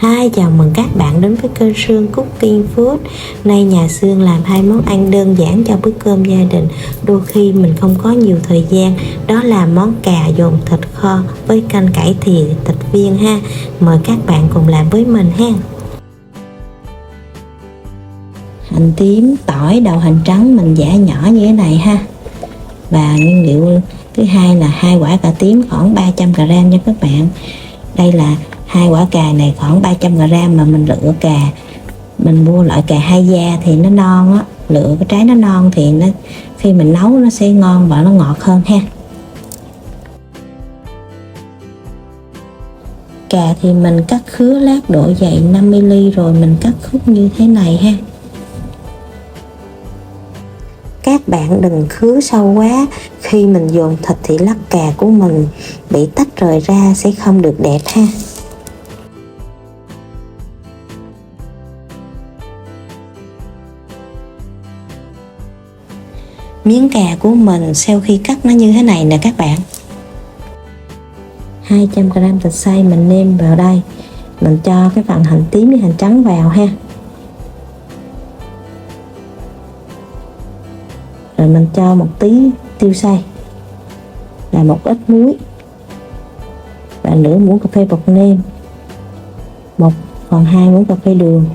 Hi, chào mừng các bạn đến với kênh Sương Cooking Food. Nay nhà Sương làm hai món ăn đơn giản cho bữa cơm gia đình. Đôi khi mình không có nhiều thời gian, đó là món cà dồn thịt kho với canh cải thìa thịt viên ha. Mời các bạn cùng làm với mình ha. Hành tím, tỏi, đậu hành trắng mình giã nhỏ như thế này ha. Và nguyên liệu thứ hai là 2 quả cà tím khoảng 300g nha các bạn. Đây là 2 quả cà này khoảng 300g mà mình lựa cà. Mình mua loại cà hai da thì nó non á, lựa cái trái nó non thì nó khi mình nấu nó sẽ ngon và nó ngọt hơn ha. Cà thì mình cắt khứa lát độ dày 50mm rồi mình cắt khúc như thế này ha. Các bạn đừng khứa sâu quá, khi mình dồn thịt thì lát cà của mình bị tách rời ra sẽ không được đẹp ha. Miếng cà của mình sau khi cắt nó như thế này nè các bạn. 200g thịt xay mình nêm vào đây. Mình cho cái phần hành tím với hành trắng vào ha. Rồi mình cho một tí tiêu xay là một ít muối và nửa muỗng cà phê bột nêm, 1/2 muỗng cà phê đường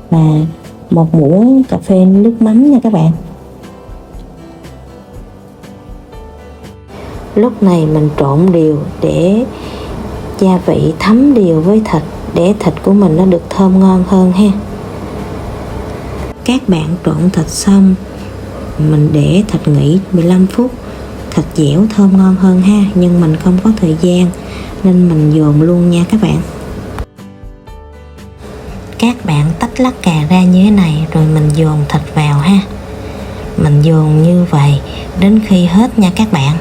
và 1 muỗng cà phê nước mắm nha các bạn. Lúc này mình trộn đều để gia vị thấm đều với thịt, để thịt của mình nó được thơm ngon hơn ha. Các bạn trộn thịt xong mình để thịt nghỉ 15 phút, thịt dẻo thơm ngon hơn ha, nhưng mình không có thời gian nên mình dồn luôn nha các bạn. Các bạn tách lát cà ra như thế này rồi mình dồn thịt vào ha. Mình dồn như vậy đến khi hết nha các bạn.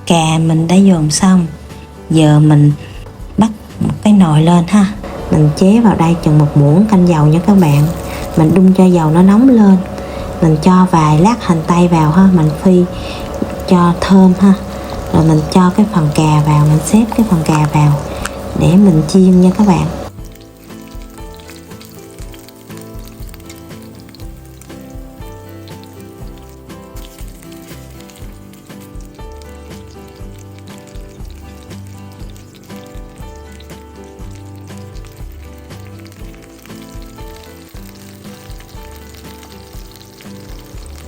Cà mình đã dồn xong, giờ mình bắt một cái nồi lên ha. Mình chế vào đây chừng 1 muỗng canh dầu nha các bạn. Mình đun cho dầu nó nóng lên. Mình cho vài lát hành tây vào ha, mình phi cho thơm ha. Rồi mình cho cái phần cà vào, mình xếp cái phần cà vào để mình chiên nha các bạn.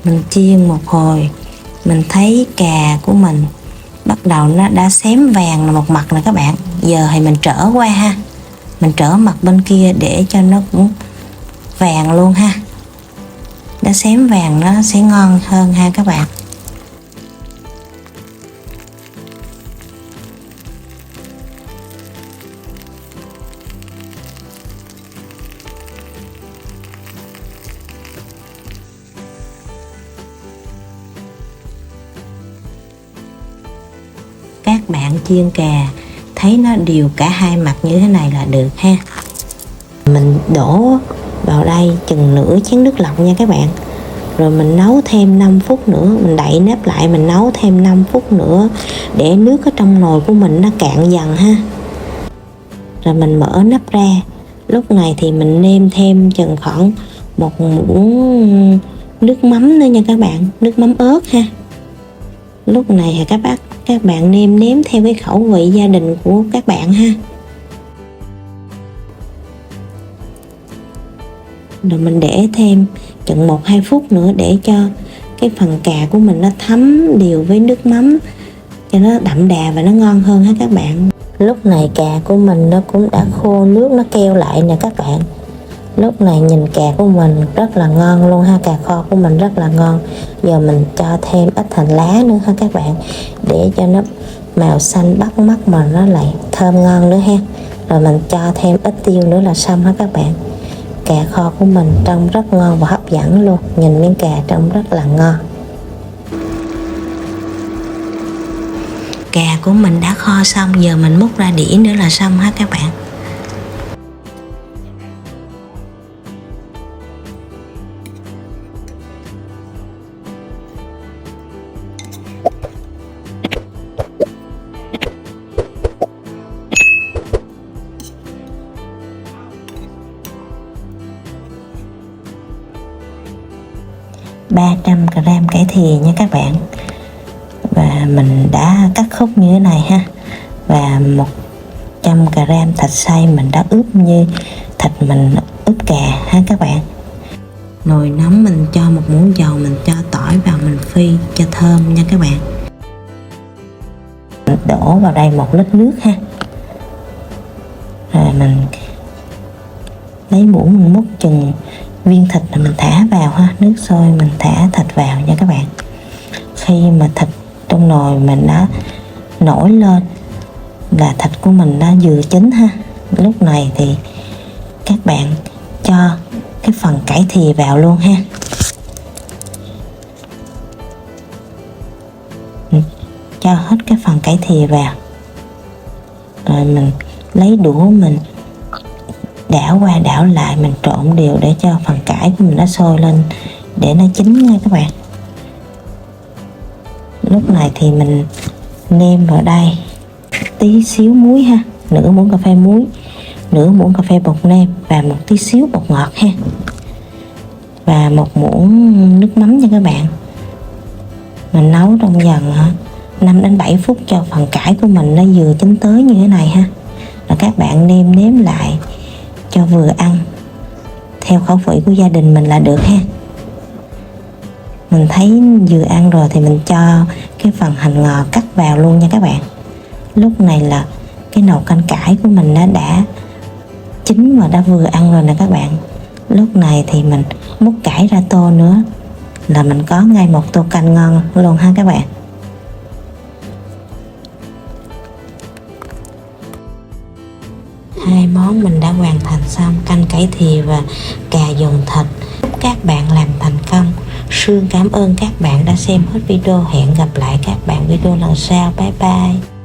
Mình chiên một hồi, mình thấy cà của mình bắt đầu nó đã xém vàng một mặt rồi các bạn. Giờ thì mình trở qua ha. Mình trở mặt bên kia để cho nó cũng vàng luôn ha. Đã xém vàng nó sẽ ngon hơn ha các bạn. Các bạn chiên cà thấy nó đều cả hai mặt như thế này là được ha. Mình đổ vào đây chừng nửa chén nước lọc nha các bạn. Rồi mình nấu thêm 5 phút nữa, mình đậy nắp lại mình nấu thêm 5 phút nữa để nước ở trong nồi của mình nó cạn dần ha. Rồi mình mở nắp ra. Lúc này thì mình nêm thêm chừng khoảng 1 muỗng nước mắm nữa nha các bạn, nước mắm ớt ha. Lúc này các bạn nêm nếm theo cái khẩu vị gia đình của các bạn ha. Rồi mình để thêm chừng 1-2 phút nữa để cho cái phần cà của mình nó thấm đều với nước mắm cho nó đậm đà và nó ngon hơn ha các bạn. Lúc này cà của mình nó cũng đã khô nước, nó keo lại nè các bạn. Lúc này nhìn cà của mình rất là ngon luôn ha, cà kho của mình rất là ngon. Giờ mình cho thêm ít hành lá nữa ha các bạn, để cho nó màu xanh bắt mắt mà nó lại thơm ngon nữa ha. Rồi mình cho thêm ít tiêu nữa là xong ha các bạn. Cà kho của mình trông rất ngon và hấp dẫn luôn, nhìn miếng cà trông rất là ngon. Cà của mình đã kho xong, giờ mình múc ra đĩa nữa là xong ha các bạn. Ba 300g cải thìa nha các bạn. Và mình đã cắt khúc như thế này ha. Và 100g thịt xay mình đã ướp như thịt mình ướp cà ha các bạn. Nồi nóng mình cho một muỗng dầu, mình cho tỏi vào mình phi cho thơm nha các bạn. Mình đổ vào đây 1 lít nước ha. Rồi mình lấy muỗng mình múc chừng viên thịt là mình thả vào ha, nước sôi mình thả thịt vào nha các bạn. Khi mà thịt trong nồi mình đã nổi lên là thịt của mình đã vừa chín ha. Lúc này thì các bạn cho cái phần cải thìa vào luôn ha. Cho hết cái phần cải thìa vào. Rồi mình lấy đũa mình đảo qua đảo lại, mình trộn đều để cho phần cải của mình nó sôi lên để nó chín nha các bạn. Lúc này thì mình nêm vào đây tí xíu muối ha, nửa muỗng cà phê muối, nửa muỗng cà phê bột nêm và một tí xíu bột ngọt ha, và 1 muỗng nước mắm nha các bạn. Mình nấu trong vòng 5 đến 7 phút cho phần cải của mình nó vừa chín tới như thế này ha. Rồi các bạn nêm nếm lại cho vừa ăn theo khẩu vị của gia đình mình là được ha. Mình thấy vừa ăn rồi thì mình cho cái phần hành ngò cắt vào luôn nha các bạn. Lúc này là cái nồi canh cải của mình nó đã chín và đã vừa ăn rồi nè các bạn. Lúc này thì mình múc cải ra tô nữa là mình có ngay một tô canh ngon luôn ha các bạn. Hai món mình đã hoàn thành xong, canh cải thìa và cà dùng thịt. Các bạn làm thành công. Sương cảm ơn các bạn đã xem hết video. Hẹn gặp lại các bạn video lần sau. Bye bye.